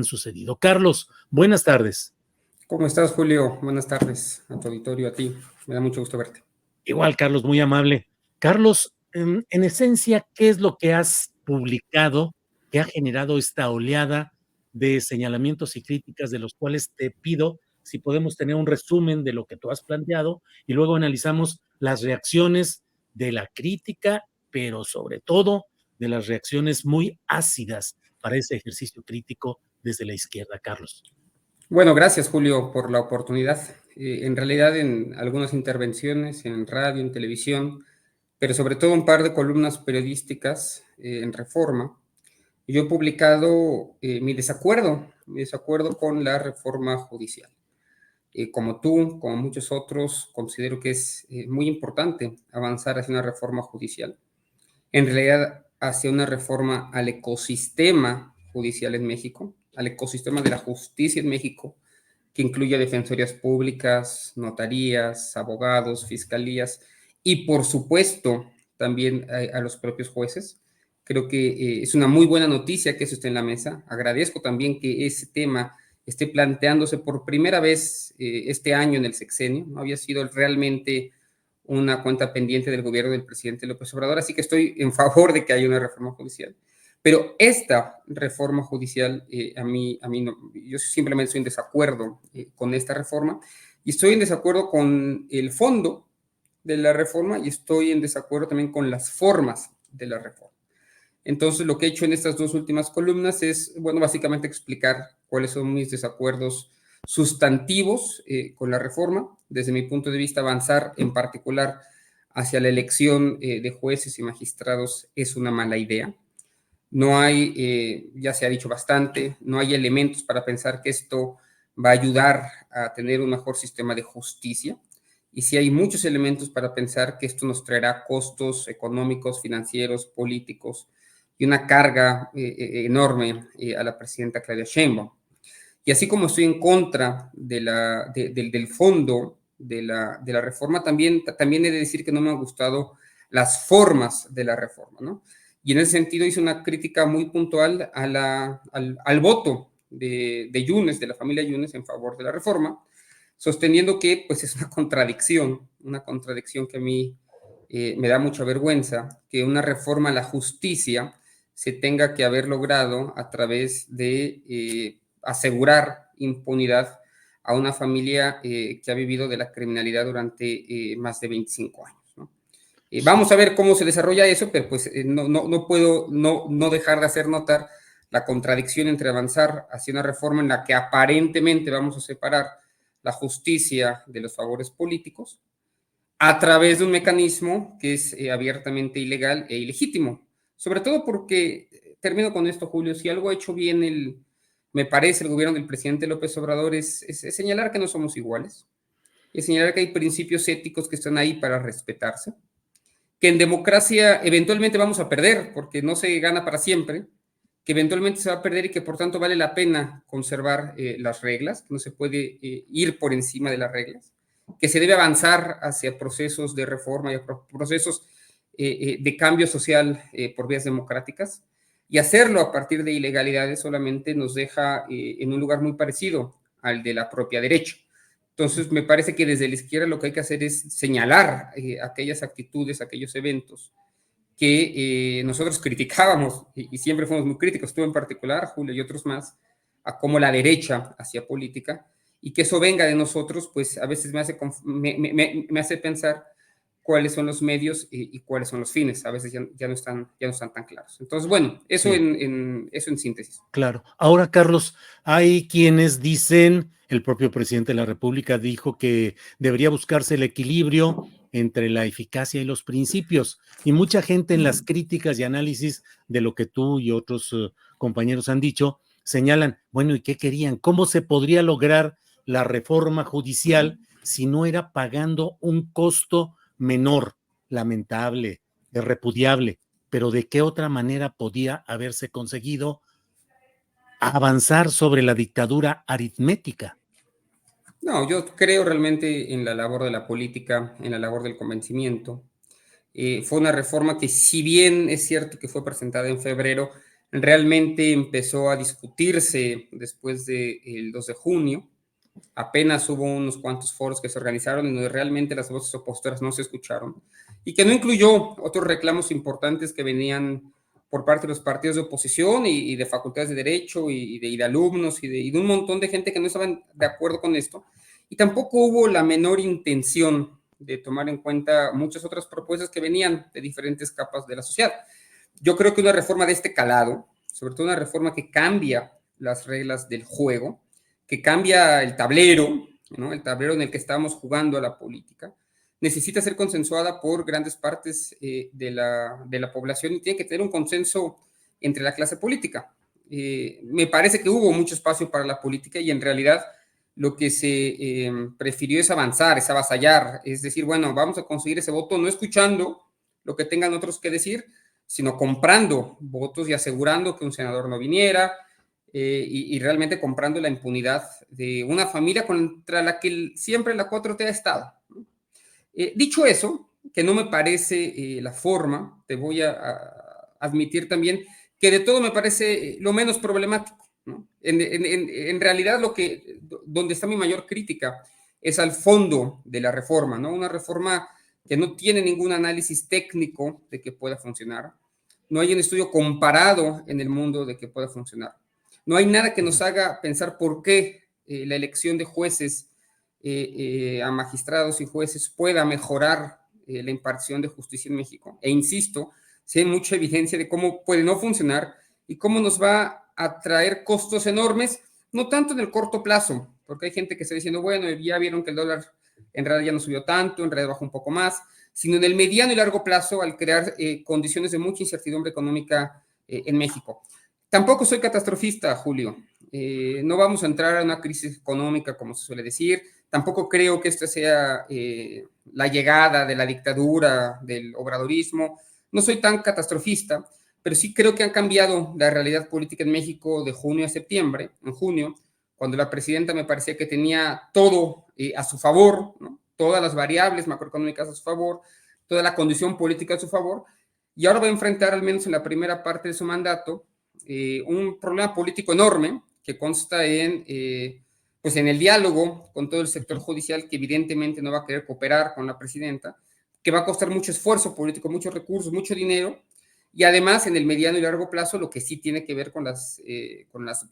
sucedido. Carlos, buenas tardes. ¿Cómo estás, Julio? Buenas tardes a tu auditorio, a ti. Me da mucho gusto verte. Igual, Carlos, muy amable. Carlos, en esencia, ¿qué es lo que has publicado que ha generado esta oleada de señalamientos y críticas de los cuales te pido si podemos tener un resumen de lo que tú has planteado y luego analizamos las reacciones de la crítica, pero sobre todo de las reacciones muy ácidas para ese ejercicio crítico desde la izquierda, Carlos? Bueno, gracias, Julio, por la oportunidad. En realidad, en algunas intervenciones, en radio, en televisión, pero sobre todo un par de columnas periodísticas en Reforma, yo he publicado mi desacuerdo con la reforma judicial. Como tú, como muchos otros, considero que es muy importante avanzar hacia una reforma judicial. En realidad, hacia una reforma al ecosistema judicial en México, al ecosistema de la justicia en México, que incluye defensorías públicas, notarías, abogados, fiscalías y, por supuesto, también a los propios jueces. Creo que es una muy buena noticia que eso esté en la mesa. Agradezco también que ese tema esté planteándose por primera vez este año en el sexenio. No había sido realmente una cuenta pendiente del gobierno del presidente López Obrador, así que estoy en favor de que haya una reforma judicial. Pero esta reforma judicial, a mí no, yo simplemente estoy en desacuerdo con esta reforma y estoy en desacuerdo con el fondo de la reforma y estoy en desacuerdo también con las formas de la reforma. Entonces, lo que he hecho en estas dos últimas columnas es, bueno, básicamente explicar cuáles son mis desacuerdos sustantivos con la reforma. Desde mi punto de vista, avanzar en particular hacia la elección de jueces y magistrados es una mala idea. No hay, ya se ha dicho bastante, no hay elementos para pensar que esto va a ayudar a tener un mejor sistema de justicia. Y sí hay muchos elementos para pensar que esto nos traerá costos económicos, financieros, políticos y una carga enorme a la presidenta Claudia Sheinbaum. Y así como estoy en contra del fondo de la reforma, también he de decir que no me han gustado las formas de la reforma, ¿no? Y en ese sentido hice una crítica muy puntual al voto de Yunes, de la familia Yunes, en favor de la reforma, sosteniendo que pues, es una contradicción que a mí me da mucha vergüenza, que una reforma a la justicia se tenga que haber logrado a través de asegurar impunidad a una familia que ha vivido de la criminalidad durante más de 25 años. ¿No? Vamos a ver cómo se desarrolla eso, pero pues no puedo no dejar de hacer notar la contradicción entre avanzar hacia una reforma en la que aparentemente vamos a separar la justicia de los favores políticos a través de un mecanismo que es abiertamente ilegal e ilegítimo. Sobre todo porque, termino con esto, Julio, si algo ha hecho bien me parece, el gobierno del presidente López Obrador es señalar que no somos iguales, es señalar que hay principios éticos que están ahí para respetarse, que en democracia eventualmente vamos a perder, porque no se gana para siempre, que eventualmente se va a perder y que por tanto vale la pena conservar las reglas, que no se puede ir por encima de las reglas, que se debe avanzar hacia procesos de reforma y procesos de cambio social por vías democráticas, y hacerlo a partir de ilegalidades solamente nos deja en un lugar muy parecido al de la propia derecha. Entonces, me parece que desde la izquierda lo que hay que hacer es señalar aquellas actitudes, aquellos eventos que nosotros criticábamos y siempre fuimos muy críticos, tú en particular, Julio y otros más, a cómo la derecha hacía política, y que eso venga de nosotros, pues a veces me hace pensar cuáles son los medios y cuáles son los fines. A veces ya no están tan claros. Entonces, bueno, eso, Sí. Eso en síntesis. Claro. Ahora, Carlos, hay quienes dicen, el propio presidente de la República dijo que debería buscarse el equilibrio entre la eficacia y los principios. Y mucha gente en las críticas y análisis de lo que tú y otros compañeros han dicho, señalan, bueno, ¿y qué querían? ¿Cómo se podría lograr la reforma judicial si no era pagando un costo menor, lamentable, repudiable? Pero ¿de qué otra manera podía haberse conseguido avanzar sobre la dictadura aritmética? No, yo creo realmente en la labor de la política, en la labor del convencimiento. Fue una reforma que, si bien es cierto que fue presentada en febrero, realmente empezó a discutirse después del 2 de junio. Apenas hubo unos cuantos foros que se organizaron en donde realmente las voces opositoras no se escucharon y que no incluyó otros reclamos importantes que venían por parte de los partidos de oposición y de facultades de derecho y de alumnos y de un montón de gente que no estaban de acuerdo con esto. Y tampoco hubo la menor intención de tomar en cuenta muchas otras propuestas que venían de diferentes capas de la sociedad. Yo creo que una reforma de este calado, sobre todo una reforma que cambia las reglas del juego, que cambia el tablero, ¿no? El tablero en el que estamos jugando a la política, necesita ser consensuada por grandes partes de la población y tiene que tener un consenso entre la clase política. Me parece que hubo mucho espacio para la política y en realidad lo que se prefirió es avanzar, es avasallar, es decir, bueno, vamos a conseguir ese voto no escuchando lo que tengan otros que decir, sino comprando votos y asegurando que un senador no viniera, y realmente comprando la impunidad de una familia contra la que siempre la 4T ha estado. Dicho eso, que no me parece la forma, te voy a admitir también que de todo me parece lo menos problemático, ¿no? En realidad donde está mi mayor crítica es al fondo de la reforma, ¿no? Una reforma que no tiene ningún análisis técnico de que pueda funcionar, no hay un estudio comparado en el mundo de que pueda funcionar. No hay nada que nos haga pensar por qué la elección de jueces a magistrados y jueces pueda mejorar la impartición de justicia en México. E insisto, sí hay mucha evidencia de cómo puede no funcionar y cómo nos va a traer costos enormes, no tanto en el corto plazo, porque hay gente que está diciendo, bueno, ya vieron que el dólar en realidad ya no subió tanto, en realidad bajó un poco más, sino en el mediano y largo plazo al crear condiciones de mucha incertidumbre económica en México. Tampoco soy catastrofista, Julio. No vamos a entrar a una crisis económica, como se suele decir. Tampoco creo que esta sea la llegada de la dictadura, del obradorismo. No soy tan catastrofista, pero sí creo que han cambiado la realidad política en México de junio a septiembre. En junio, cuando la presidenta me parecía que tenía todo a su favor, ¿no? Todas las variables macroeconómicas a su favor, toda la condición política a su favor, y ahora va a enfrentar, al menos en la primera parte de su mandato, un problema político enorme que consta pues en el diálogo con todo el sector judicial, que evidentemente no va a querer cooperar con la presidenta, que va a costar mucho esfuerzo político, muchos recursos, mucho dinero, y además en el mediano y largo plazo lo que sí tiene que ver con las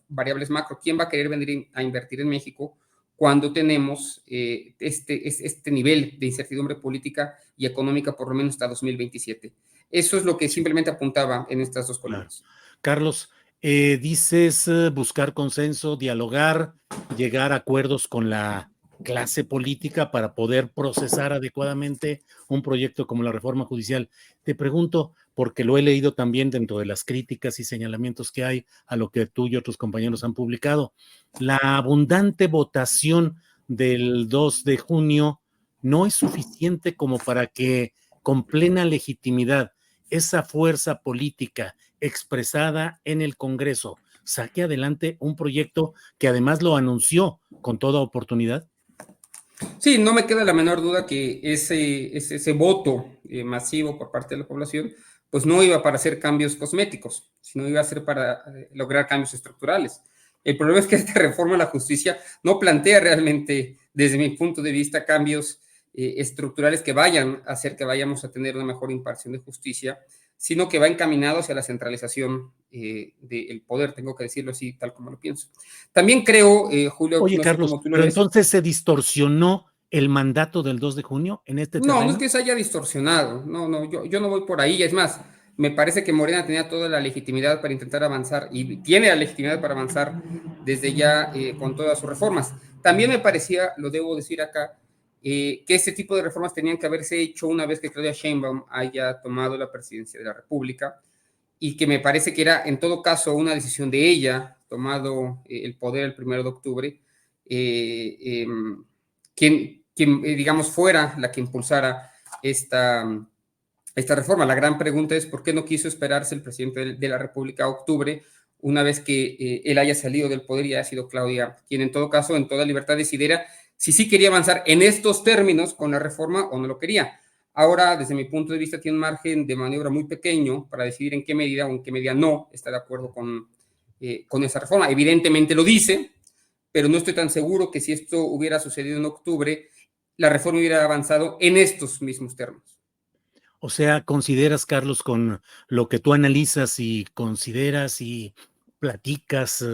variables macro. ¿Quién va a querer venir a invertir en México cuando tenemos este nivel de incertidumbre política y económica por lo menos hasta 2027? Eso es lo que simplemente apuntaba en estas dos columnas. Claro. Carlos, dices buscar consenso, dialogar, llegar a acuerdos con la clase política para poder procesar adecuadamente un proyecto como la reforma judicial. Te pregunto, porque lo he leído también dentro de las críticas y señalamientos que hay a lo que tú y otros compañeros han publicado, la abundante votación del 2 de junio no es suficiente como para que con plena legitimidad esa fuerza política expresada en el Congreso saque adelante un proyecto que además lo anunció con toda oportunidad? Sí, no me queda la menor duda que ese voto masivo por parte de la población, pues no iba para hacer cambios cosméticos, sino iba a ser para lograr cambios estructurales. El problema es que esta reforma a la justicia no plantea realmente, desde mi punto de vista, cambios estructurales que vayan a hacer que vayamos a tener una mejor impartición de justicia, sino que va encaminado hacia la centralización del poder, tengo que decirlo así, tal como lo pienso. También creo, Julio, Oye, no sé Carlos, cómo tú lo pero ves. entonces se distorsionó el mandato del 2 de junio en este No, no es terreno. que se haya distorsionado, no, yo no voy por ahí, es más, me parece que Morena tenía toda la legitimidad para intentar avanzar y tiene la legitimidad para avanzar desde ya con todas sus reformas. También me parecía, lo debo decir acá, que ese tipo de reformas tenían que haberse hecho una vez que Claudia Sheinbaum haya tomado la presidencia de la República y que me parece que era en todo caso una decisión de ella, tomado el poder el 1 de octubre, quien digamos, fuera la que impulsara esta reforma. La gran pregunta es por qué no quiso esperarse el presidente de la República a octubre, una vez que él haya salido del poder y haya sido Claudia, quien en todo caso, en toda libertad, decidiera si sí quería avanzar en estos términos con la reforma o no lo quería. Ahora, desde mi punto de vista, tiene un margen de maniobra muy pequeño para decidir en qué medida o en qué medida no está de acuerdo con esa reforma. Evidentemente lo dice, pero no estoy tan seguro que si esto hubiera sucedido en octubre, la reforma hubiera avanzado en estos mismos términos. O sea, ¿consideras, Carlos, con lo que tú analizas y consideras y platicas,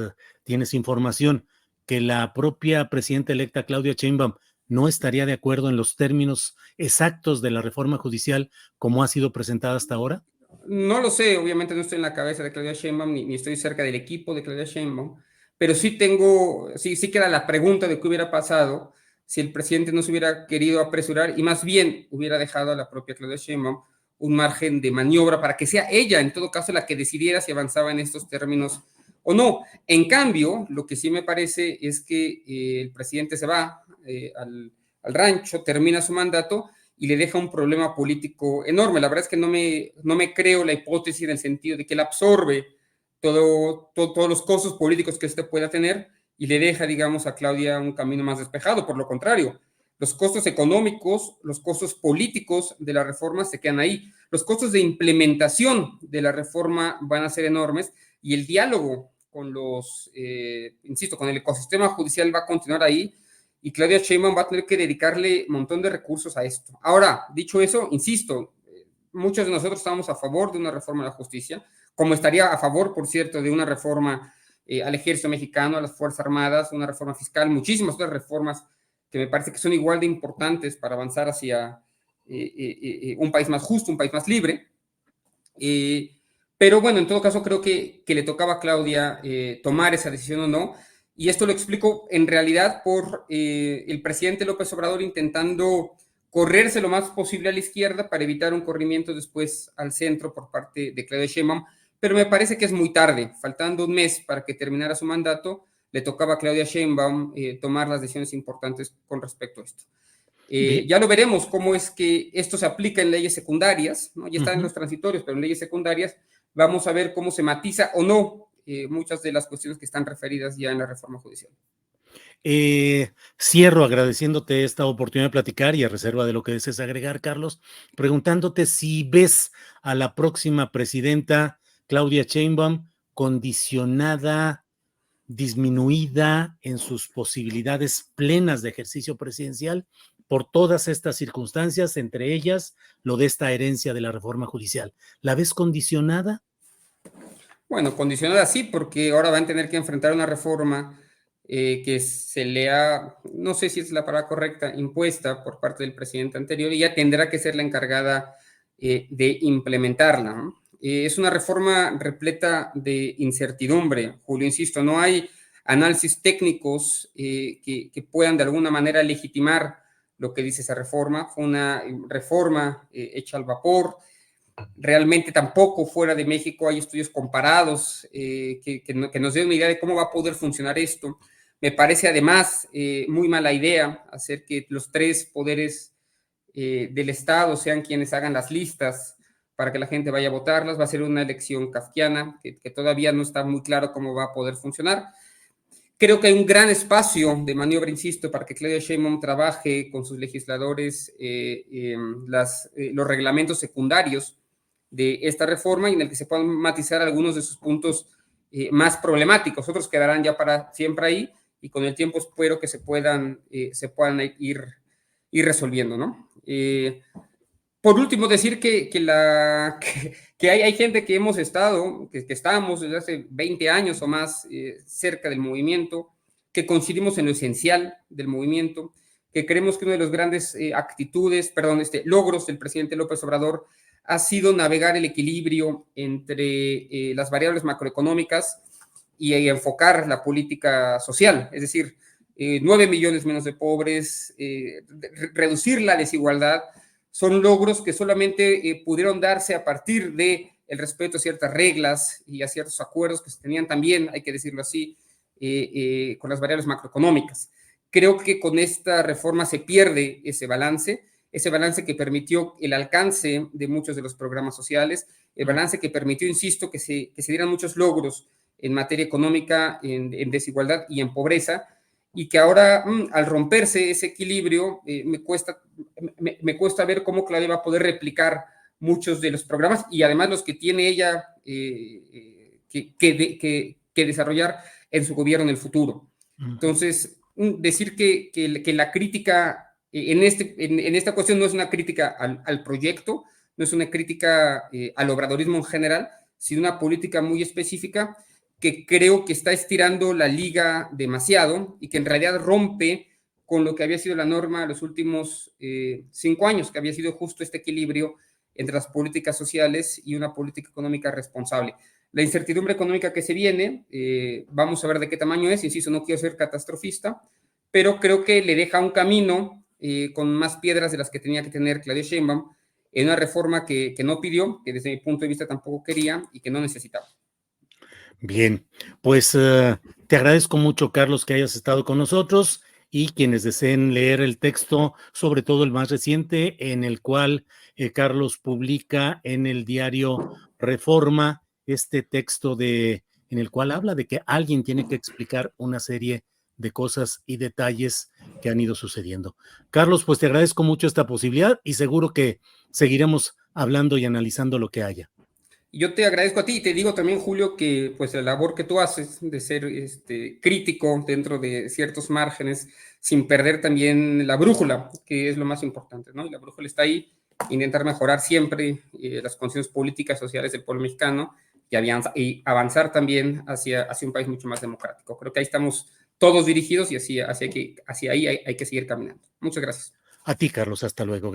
tienes información, que la propia presidenta electa Claudia Sheinbaum no estaría de acuerdo en los términos exactos de la reforma judicial como ha sido presentada hasta ahora? No lo sé, obviamente no estoy en la cabeza de Claudia Sheinbaum ni estoy cerca del equipo de Claudia Sheinbaum, pero sí queda la pregunta de qué hubiera pasado si el presidente no se hubiera querido apresurar y más bien hubiera dejado a la propia Claudia Sheinbaum un margen de maniobra para que sea ella, en todo caso, la que decidiera si avanzaba en estos términos o no. En cambio, lo que sí me parece es que el presidente se va al rancho, termina su mandato y le deja un problema político enorme. La verdad es que no me creo la hipótesis en el sentido de que él absorbe todos los costos políticos que este pueda tener y le deja, digamos, a Claudia un camino más despejado. Por lo contrario, los costos económicos, los costos políticos de la reforma se quedan ahí. Los costos de implementación de la reforma van a ser enormes y el diálogo con insisto, con el ecosistema judicial va a continuar ahí y Claudia Sheinbaum va a tener que dedicarle un montón de recursos a esto. Ahora, dicho eso, insisto, muchos de nosotros estamos a favor de una reforma a la justicia, como estaría a favor, por cierto, de una reforma al ejército mexicano, a las Fuerzas Armadas, una reforma fiscal, muchísimas otras reformas que me parece que son igual de importantes para avanzar hacia un país más justo, un país más libre. Pero bueno, en todo caso creo que le tocaba a Claudia tomar esa decisión o no. Y esto lo explico en realidad por el presidente López Obrador intentando correrse lo más posible a la izquierda para evitar un corrimiento después al centro por parte de Claudia Sheinbaum. Pero me parece que es muy tarde, faltando un mes para que terminara su mandato, le tocaba a Claudia Sheinbaum tomar las decisiones importantes con respecto a esto. Bien. Ya lo veremos cómo es que esto se aplica en leyes secundarias, ¿no? Ya están en Uh-huh. los transitorios, pero en leyes secundarias vamos a ver cómo se matiza o no muchas de las cuestiones que están referidas ya en la reforma judicial. Cierro agradeciéndote esta oportunidad de platicar y a reserva de lo que desees agregar, Carlos, preguntándote si ves a la próxima presidenta Claudia Sheinbaum condicionada, disminuida en sus posibilidades plenas de ejercicio presidencial por todas estas circunstancias, entre ellas lo de esta herencia de la reforma judicial. ¿La ves condicionada? Bueno, condicionada sí, porque ahora van a tener que enfrentar una reforma que se le ha, no sé si es la palabra correcta, impuesta por parte del presidente anterior y ya tendrá que ser la encargada de implementarla, ¿no? Es una reforma repleta de incertidumbre, Julio, insisto, no hay análisis técnicos que puedan de alguna manera legitimar lo que dice esa reforma. Fue una reforma hecha al vapor. Realmente tampoco fuera de México hay estudios comparados que nos den una idea de cómo va a poder funcionar esto. Me parece además muy mala idea hacer que los tres poderes del Estado sean quienes hagan las listas para que la gente vaya a votarlas. Va a ser una elección kafkiana que todavía no está muy claro cómo va a poder funcionar. Creo que hay un gran espacio de maniobra, insisto, para que Claudia Sheinbaum trabaje con sus legisladores los reglamentos secundarios de esta reforma y en el que se puedan matizar algunos de sus puntos más problemáticos. Otros quedarán ya para siempre ahí y con el tiempo espero que se puedan ir resolviendo, ¿no? Por último, decir que hay gente que hemos estado, que estamos desde hace 20 años o más cerca del movimiento, que coincidimos en lo esencial del movimiento, que creemos que uno de los grandes logros del presidente López Obrador ha sido navegar el equilibrio entre las variables macroeconómicas y enfocar la política social, es decir, 9 millones menos de pobres, reducir la desigualdad, son logros que solamente pudieron darse a partir de el respeto a ciertas reglas y a ciertos acuerdos que se tenían también, hay que decirlo así, con las variables macroeconómicas. Creo que con esta reforma se pierde ese balance que permitió el alcance de muchos de los programas sociales, el balance que permitió, insisto, que se dieran muchos logros en materia económica, en desigualdad y en pobreza, y que ahora, al romperse ese equilibrio, me cuesta ver cómo Claudia va a poder replicar muchos de los programas y además los que tiene ella que desarrollar en su gobierno en el futuro. Entonces, decir que la crítica en esta cuestión no es una crítica al proyecto, no es una crítica al obradorismo en general, sino una política muy específica que creo que está estirando la liga demasiado y que en realidad rompe con lo que había sido la norma los últimos 5 años, que había sido justo este equilibrio entre las políticas sociales y una política económica responsable. La incertidumbre económica que se viene, vamos a ver de qué tamaño es, insisto, no quiero ser catastrofista, pero creo que le deja un camino con más piedras de las que tenía que tener Claudia Sheinbaum en una reforma que no pidió, que desde mi punto de vista tampoco quería y que no necesitaba. Bien, pues te agradezco mucho, Carlos, que hayas estado con nosotros y quienes deseen leer el texto, sobre todo el más reciente, en el cual Carlos publica en el diario Reforma este texto en el cual habla de que alguien tiene que explicar una serie de cosas y detalles que han ido sucediendo. Carlos, pues te agradezco mucho esta posibilidad y seguro que seguiremos hablando y analizando lo que haya. Yo te agradezco a ti y te digo también, Julio, que pues la labor que tú haces de ser crítico dentro de ciertos márgenes, sin perder también la brújula, que es lo más importante, ¿no? Y la brújula está ahí, intentar mejorar siempre las condiciones políticas, sociales del pueblo mexicano y avanzar también hacia un país mucho más democrático. Creo que ahí estamos todos dirigidos y hacia ahí hay que seguir caminando. Muchas gracias. A ti, Carlos, hasta luego.